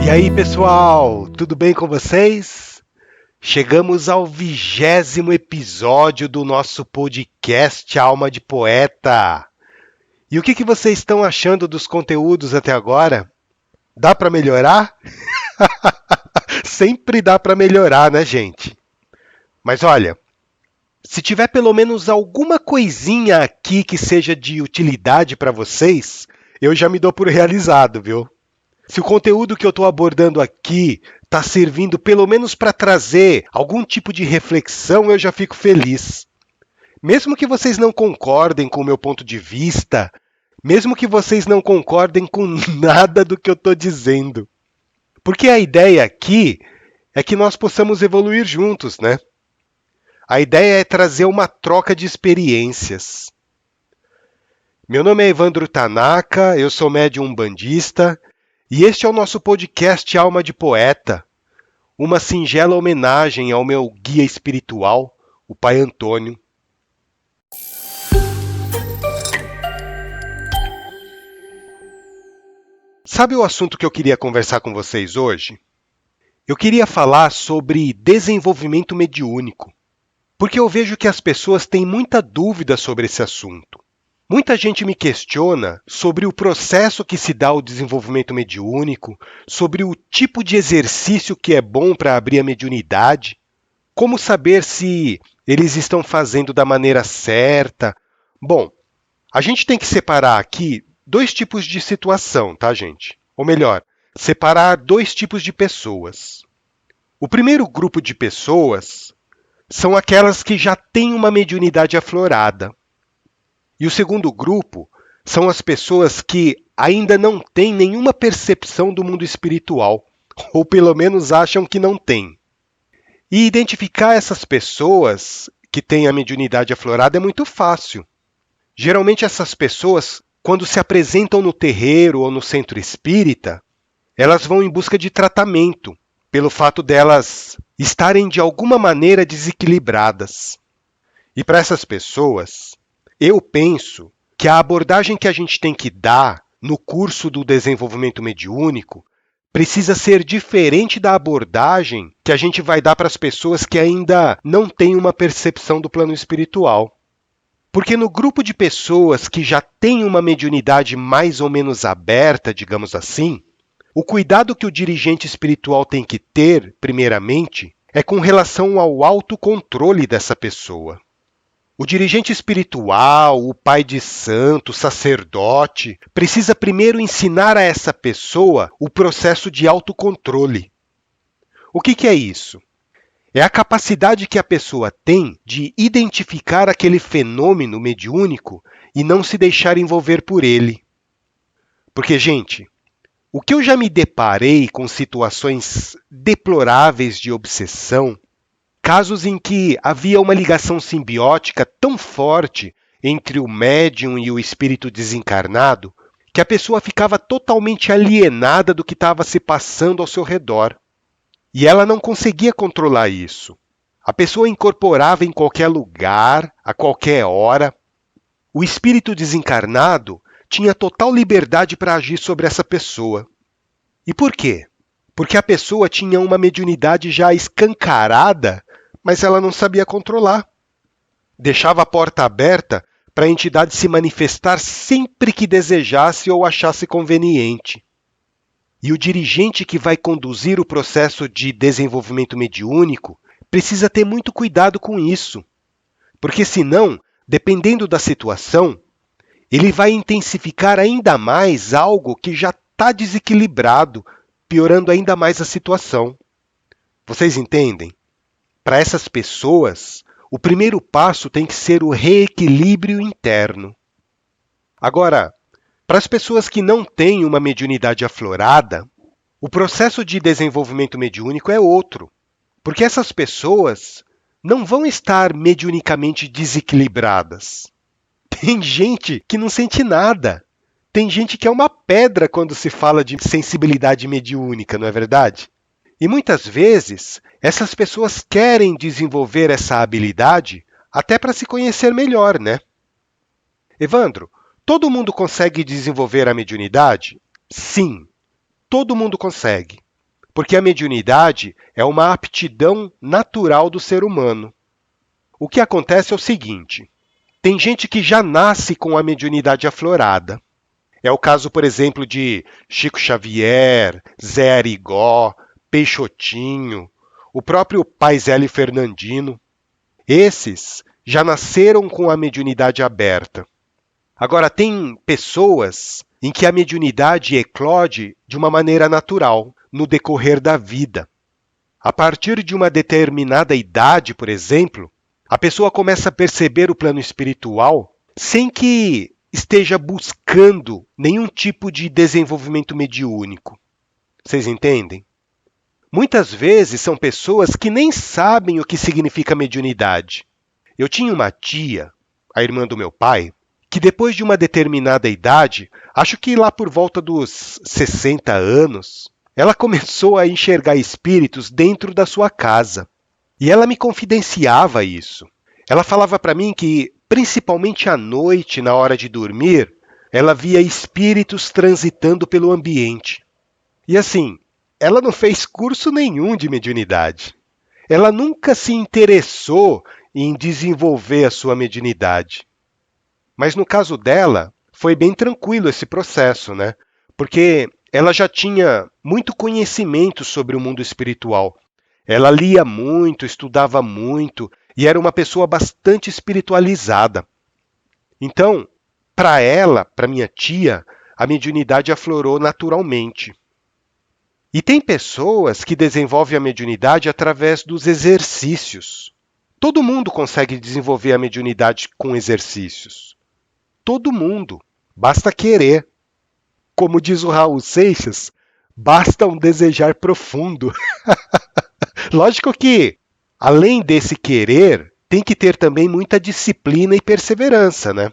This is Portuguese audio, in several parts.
E aí, pessoal, tudo bem com vocês? Chegamos ao 20º episódio do nosso podcast Alma de Poeta. E o que vocês estão achando dos conteúdos até agora? Dá para melhorar? Sempre dá para melhorar, né, gente? Mas olha, se tiver pelo menos alguma coisinha aqui que seja de utilidade para vocês, eu já me dou por realizado, viu? Se o conteúdo que eu estou abordando aqui está servindo pelo menos para trazer algum tipo de reflexão, eu já fico feliz. Mesmo que vocês não concordem com o meu ponto de vista, mesmo que vocês não concordem com nada do que eu estou dizendo. Porque a ideia aqui é que nós possamos evoluir juntos, né? A ideia é trazer uma troca de experiências. Meu nome é Evandro Tanaka, eu sou médium umbandista, e este é o nosso podcast Alma de Poeta, uma singela homenagem ao meu guia espiritual, o Pai Antônio. Sabe o assunto que eu queria conversar com vocês hoje? Eu queria falar sobre desenvolvimento mediúnico, porque eu vejo que as pessoas têm muita dúvida sobre esse assunto. Muita gente me questiona sobre o processo que se dá ao desenvolvimento mediúnico, sobre o tipo de exercício que é bom para abrir a mediunidade, como saber se eles estão fazendo da maneira certa. Bom, a gente tem que separar aqui dois tipos de situação, tá, gente? Ou melhor, separar dois tipos de pessoas. O primeiro grupo de pessoas são aquelas que já têm uma mediunidade aflorada. E o segundo grupo são as pessoas que ainda não têm nenhuma percepção do mundo espiritual, ou pelo menos acham que não têm. E identificar essas pessoas que têm a mediunidade aflorada é muito fácil. Geralmente essas pessoas, quando se apresentam no terreiro ou no centro espírita, elas vão em busca de tratamento, pelo fato delas estarem de alguma maneira desequilibradas. E para essas pessoas, eu penso que a abordagem que a gente tem que dar no curso do desenvolvimento mediúnico precisa ser diferente da abordagem que a gente vai dar para as pessoas que ainda não têm uma percepção do plano espiritual. Porque no grupo de pessoas que já têm uma mediunidade mais ou menos aberta, digamos assim, o cuidado que o dirigente espiritual tem que ter, primeiramente, é com relação ao autocontrole dessa pessoa. O dirigente espiritual, o pai de santo, o sacerdote, precisa primeiro ensinar a essa pessoa o processo de autocontrole. O que é isso? É a capacidade que a pessoa tem de identificar aquele fenômeno mediúnico e não se deixar envolver por ele. Porque, gente, o que eu já me deparei com situações deploráveis de obsessão, casos em que havia uma ligação simbiótica tão forte entre o médium e o espírito desencarnado, que a pessoa ficava totalmente alienada do que estava se passando ao seu redor. E ela não conseguia controlar isso. A pessoa incorporava em qualquer lugar, a qualquer hora. O espírito desencarnado tinha total liberdade para agir sobre essa pessoa. E por quê? Porque a pessoa tinha uma mediunidade já escancarada, mas ela não sabia controlar. Deixava a porta aberta para a entidade se manifestar sempre que desejasse ou achasse conveniente. E o dirigente que vai conduzir o processo de desenvolvimento mediúnico precisa ter muito cuidado com isso, porque senão, dependendo da situação, ele vai intensificar ainda mais algo que já está desequilibrado, piorando ainda mais a situação. Vocês entendem? Para essas pessoas, o primeiro passo tem que ser o reequilíbrio interno. Agora, para as pessoas que não têm uma mediunidade aflorada, o processo de desenvolvimento mediúnico é outro, porque essas pessoas não vão estar mediunicamente desequilibradas. Tem gente que não sente nada. Tem gente que é uma pedra quando se fala de sensibilidade mediúnica, não é verdade? E muitas vezes, essas pessoas querem desenvolver essa habilidade até para se conhecer melhor, né? Evandro, todo mundo consegue desenvolver a mediunidade? Sim, todo mundo consegue. porque a mediunidade é uma aptidão natural do ser humano. O que acontece é o seguinte: tem gente que já nasce com a mediunidade aflorada. É o caso, por exemplo, de Chico Xavier, Zé Arigó, Peixotinho, o próprio Pai Zélio Fernandino. Esses já nasceram com a mediunidade aberta. Agora, tem pessoas em que a mediunidade eclode de uma maneira natural, no decorrer da vida. A partir de uma determinada idade, por exemplo, a pessoa começa a perceber o plano espiritual sem que esteja buscando nenhum tipo de desenvolvimento mediúnico. Vocês entendem? Muitas vezes são pessoas que nem sabem o que significa mediunidade. Eu tinha uma tia, a irmã do meu pai, que depois de uma determinada idade, acho que lá por volta dos 60 anos, ela começou a enxergar espíritos dentro da sua casa. E ela me confidenciava isso. Ela falava para mim que, principalmente à noite, na hora de dormir, ela via espíritos transitando pelo ambiente. E assim, ela não fez curso nenhum de mediunidade. Ela nunca se interessou em desenvolver a sua mediunidade. Mas no caso dela, foi bem tranquilo esse processo, né? Porque ela já tinha muito conhecimento sobre o mundo espiritual. Ela lia muito, estudava muito e era uma pessoa bastante espiritualizada. Então, para ela, para minha tia, a mediunidade aflorou naturalmente. E tem pessoas que desenvolvem a mediunidade através dos exercícios. Todo mundo consegue desenvolver a mediunidade com exercícios. Todo mundo. Basta querer. Como diz o Raul Seixas, basta um desejar profundo. Lógico que, além desse querer, tem que ter também muita disciplina e perseverança, né?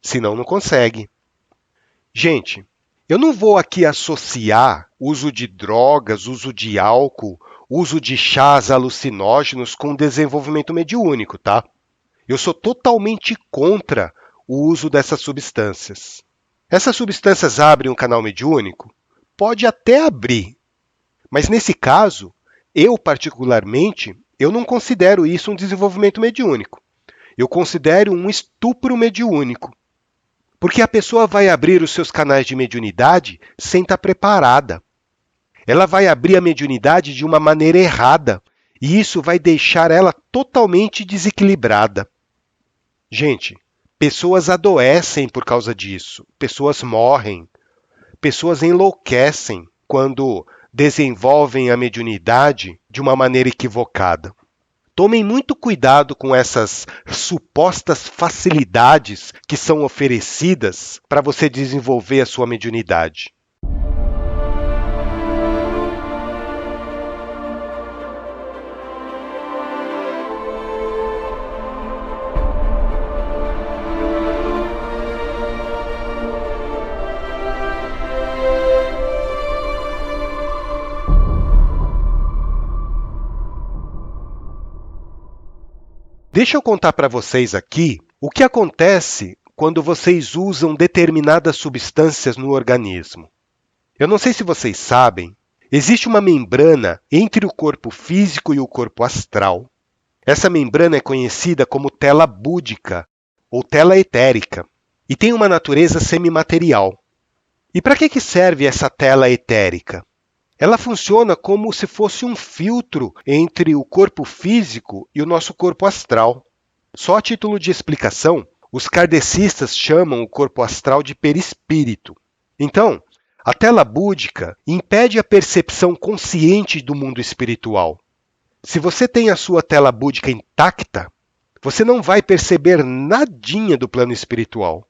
Senão não consegue. Gente, eu não vou aqui associar uso de drogas, uso de álcool, uso de chás alucinógenos com desenvolvimento mediúnico, tá? Eu sou totalmente contra o uso dessas substâncias. Essas substâncias abrem um canal mediúnico? Pode até abrir. Mas nesse caso, eu particularmente, eu não considero isso um desenvolvimento mediúnico. Eu considero um estupro mediúnico. Porque a pessoa vai abrir os seus canais de mediunidade sem estar preparada. Ela vai abrir a mediunidade de uma maneira errada. E isso vai deixar ela totalmente desequilibrada. Gente, pessoas adoecem por causa disso. Pessoas morrem. Pessoas enlouquecem quando desenvolvem a mediunidade de uma maneira equivocada. Tomem muito cuidado com essas supostas facilidades que são oferecidas para você desenvolver a sua mediunidade. Deixa eu contar para vocês aqui o que acontece quando vocês usam determinadas substâncias no organismo. Eu não sei se vocês sabem, existe uma membrana entre o corpo físico e o corpo astral. Essa membrana é conhecida como tela búdica ou tela etérica e tem uma natureza semimaterial. E para que serve essa tela etérica? Ela funciona como se fosse um filtro entre o corpo físico e o nosso corpo astral. Só a título de explicação, os kardecistas chamam o corpo astral de perispírito. Então, a tela búdica impede a percepção consciente do mundo espiritual. Se você tem a sua tela búdica intacta, você não vai perceber nadinha do plano espiritual.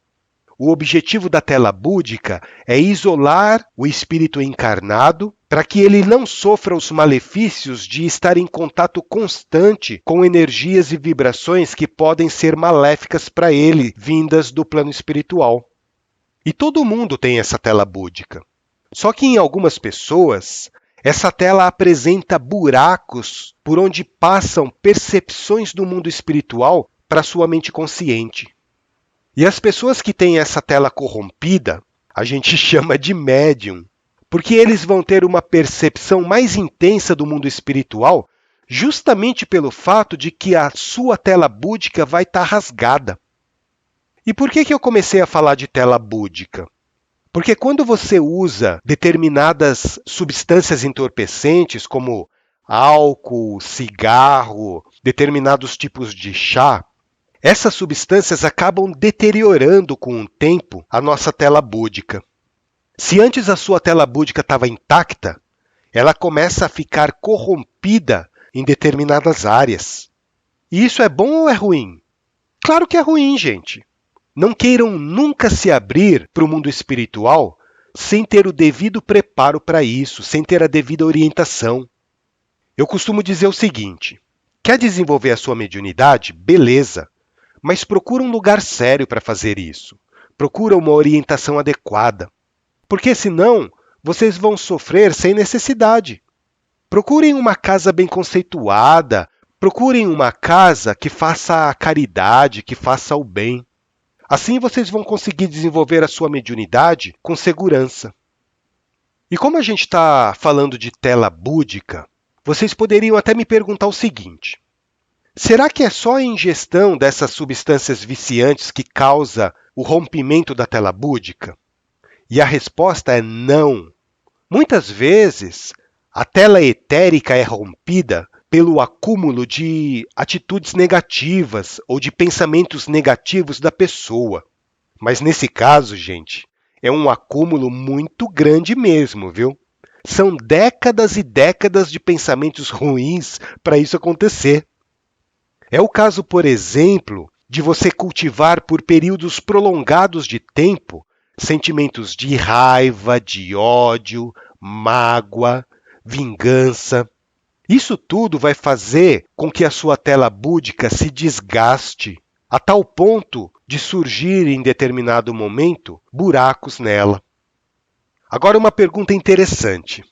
O objetivo da tela búdica é isolar o espírito encarnado para que ele não sofra os malefícios de estar em contato constante com energias e vibrações que podem ser maléficas para ele, vindas do plano espiritual. E todo mundo tem essa tela búdica. Só que em algumas pessoas, essa tela apresenta buracos por onde passam percepções do mundo espiritual para sua mente consciente. E as pessoas que têm essa tela corrompida, a gente chama de médium. porque eles vão ter uma percepção mais intensa do mundo espiritual, justamente pelo fato de que a sua tela búdica vai estar rasgada. E por que eu comecei a falar de tela búdica? Porque quando você usa determinadas substâncias entorpecentes, como álcool, cigarro, determinados tipos de chá, essas substâncias acabam deteriorando com o tempo a nossa tela búdica. Se antes a sua tela búdica estava intacta, ela começa a ficar corrompida em determinadas áreas. E isso é bom ou é ruim? Claro que é ruim, gente. Não queiram nunca se abrir para o mundo espiritual sem ter o devido preparo para isso, sem ter a devida orientação. Eu costumo dizer o seguinte: quer desenvolver a sua mediunidade? Beleza, mas procura um lugar sério para fazer isso. Procura uma orientação adequada, porque senão vocês vão sofrer sem necessidade. Procurem uma casa bem conceituada, procurem uma casa que faça a caridade, que faça o bem. Assim vocês vão conseguir desenvolver a sua mediunidade com segurança. E como a gente está falando de tela búdica, vocês poderiam até me perguntar o seguinte: será que é só a ingestão dessas substâncias viciantes que causa o rompimento da tela búdica? E a resposta é não. Muitas vezes, a tela etérica é rompida pelo acúmulo de atitudes negativas ou de pensamentos negativos da pessoa. Mas nesse caso, gente, é um acúmulo muito grande mesmo, viu? São décadas e décadas de pensamentos ruins para isso acontecer. É o caso, por exemplo, de você cultivar por períodos prolongados de tempo sentimentos de raiva, de ódio, mágoa, vingança. Isso tudo vai fazer com que a sua tela búdica se desgaste, a tal ponto de surgir em determinado momento buracos nela. Agora uma pergunta interessante.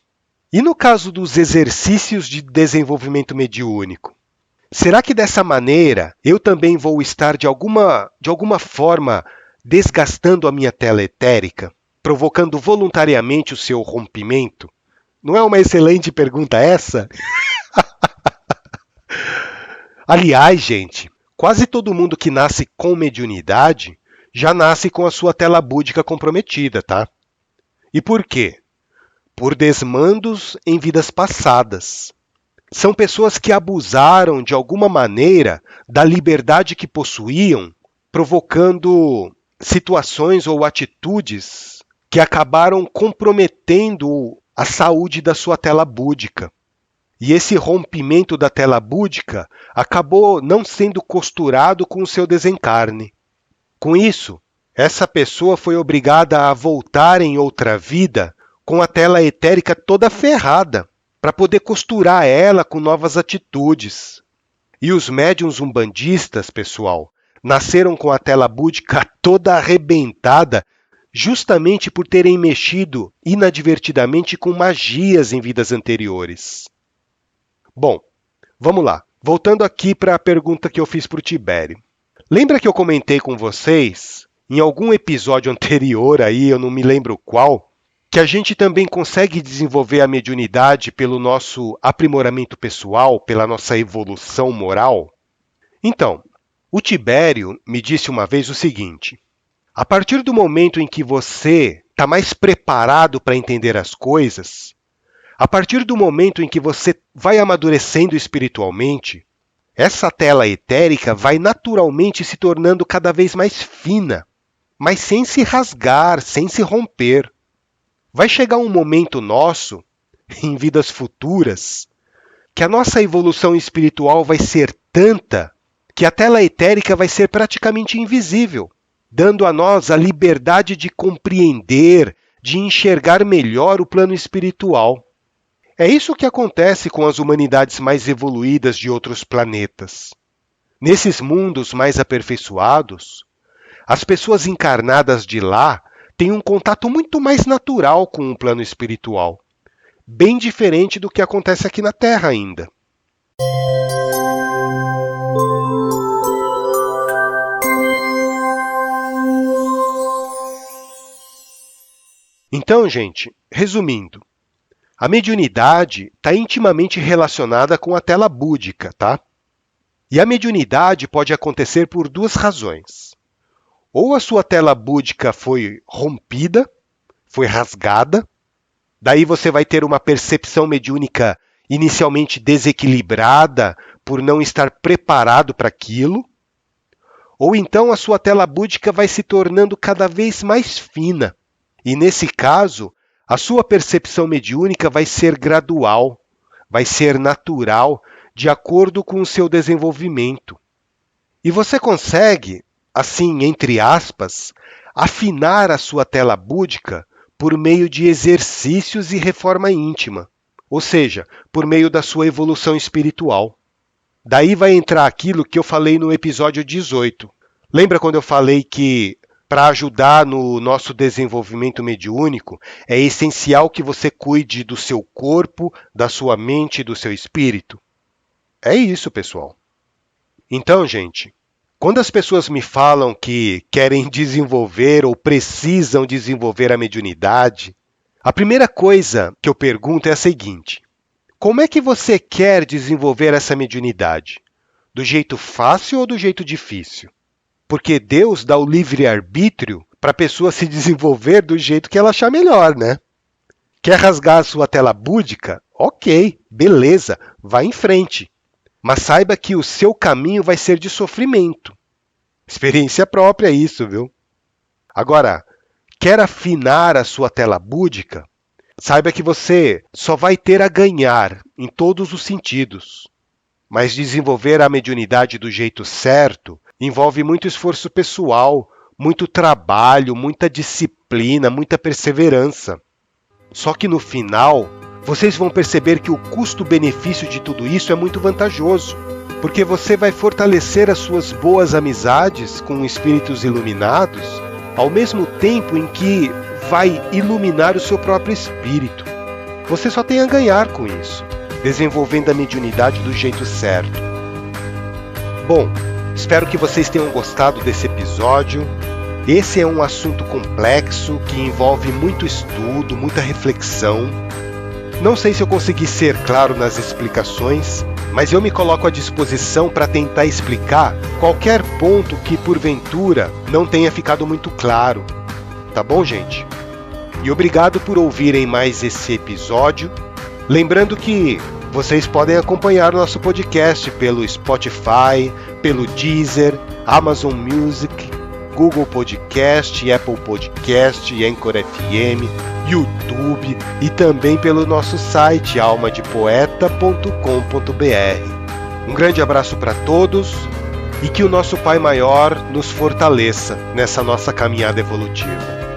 E no caso dos exercícios de desenvolvimento mediúnico? Será que dessa maneira eu também vou estar de alguma forma desgastando a minha tela etérica, provocando voluntariamente o seu rompimento? Não é uma excelente pergunta essa? Aliás, gente, quase todo mundo que nasce com mediunidade já nasce com a sua tela búdica comprometida, tá? E por quê? Por desmandos em vidas passadas. São pessoas que abusaram de alguma maneira da liberdade que possuíam, provocando situações ou atitudes que acabaram comprometendo a saúde da sua tela búdica. E esse rompimento da tela búdica acabou não sendo costurado com o seu desencarne. Com isso, essa pessoa foi obrigada a voltar em outra vida com a tela etérica toda ferrada, para poder costurar ela com novas atitudes. E os médiuns umbandistas, pessoal, nasceram com a tela búdica toda arrebentada, justamente por terem mexido inadvertidamente com magias em vidas anteriores. Bom, vamos lá. Voltando aqui para a pergunta que eu fiz para o Tibério. Lembra que eu comentei com vocês, em algum episódio anterior aí, eu não me lembro qual, que a gente também consegue desenvolver a mediunidade pelo nosso aprimoramento pessoal, pela nossa evolução moral? Então, o Tibério me disse uma vez o seguinte: a partir do momento em que você está mais preparado para entender as coisas, a partir do momento em que você vai amadurecendo espiritualmente, essa tela etérica vai naturalmente se tornando cada vez mais fina, mas sem se rasgar, sem se romper. Vai chegar um momento nosso, em vidas futuras, que a nossa evolução espiritual vai ser tanta que a tela etérica vai ser praticamente invisível, dando a nós a liberdade de compreender, de enxergar melhor o plano espiritual. É isso que acontece com as humanidades mais evoluídas de outros planetas. Nesses mundos mais aperfeiçoados, as pessoas encarnadas de lá têm um contato muito mais natural com o plano espiritual, bem diferente do que acontece aqui na Terra ainda. Então, gente, resumindo, a mediunidade está intimamente relacionada com a tela búdica, tá? E a mediunidade pode acontecer por duas razões. Ou a sua tela búdica foi rompida, foi rasgada, daí você vai ter uma percepção mediúnica inicialmente desequilibrada por não estar preparado para aquilo, ou então a sua tela búdica vai se tornando cada vez mais fina, e nesse caso, a sua percepção mediúnica vai ser gradual, vai ser natural, de acordo com o seu desenvolvimento. E você consegue, assim, entre aspas, afinar a sua tela búdica por meio de exercícios e reforma íntima, ou seja, por meio da sua evolução espiritual. Daí vai entrar aquilo que eu falei no episódio 18. Lembra quando eu falei que para ajudar no nosso desenvolvimento mediúnico, é essencial que você cuide do seu corpo, da sua mente e do seu espírito? É isso, pessoal. Então, gente, quando as pessoas me falam que querem desenvolver ou precisam desenvolver a mediunidade, a primeira coisa que eu pergunto é a seguinte: como é que você quer desenvolver essa mediunidade? Do jeito fácil ou do jeito difícil? Porque Deus dá o livre-arbítrio para a pessoa se desenvolver do jeito que ela achar melhor, né? Quer rasgar a sua tela búdica? Ok, beleza, vá em frente. Mas saiba que o seu caminho vai ser de sofrimento. Experiência própria isso, viu? Agora, quer afinar a sua tela búdica? Saiba que você só vai ter a ganhar em todos os sentidos. Mas desenvolver a mediunidade do jeito certo envolve muito esforço pessoal, muito trabalho, muita disciplina, muita perseverança. Só que no final, vocês vão perceber que o custo-benefício de tudo isso é muito vantajoso, porque você vai fortalecer as suas boas amizades com espíritos iluminados, ao mesmo tempo em que vai iluminar o seu próprio espírito. Você só tem a ganhar com isso, desenvolvendo a mediunidade do jeito certo. Bom, espero que vocês tenham gostado desse episódio. Esse é um assunto complexo que envolve muito estudo, muita reflexão. Não sei se eu consegui ser claro nas explicações, mas eu me coloco à disposição para tentar explicar qualquer ponto que, porventura, não tenha ficado muito claro. Tá bom, gente? E obrigado por ouvirem mais esse episódio. Lembrando que vocês podem acompanhar nosso podcast pelo Spotify, pelo Deezer, Amazon Music, Google Podcast, Apple Podcast, Anchor FM, YouTube e também pelo nosso site almadepoeta.com.br. Um grande abraço para todos e que o nosso Pai Maior nos fortaleça nessa nossa caminhada evolutiva.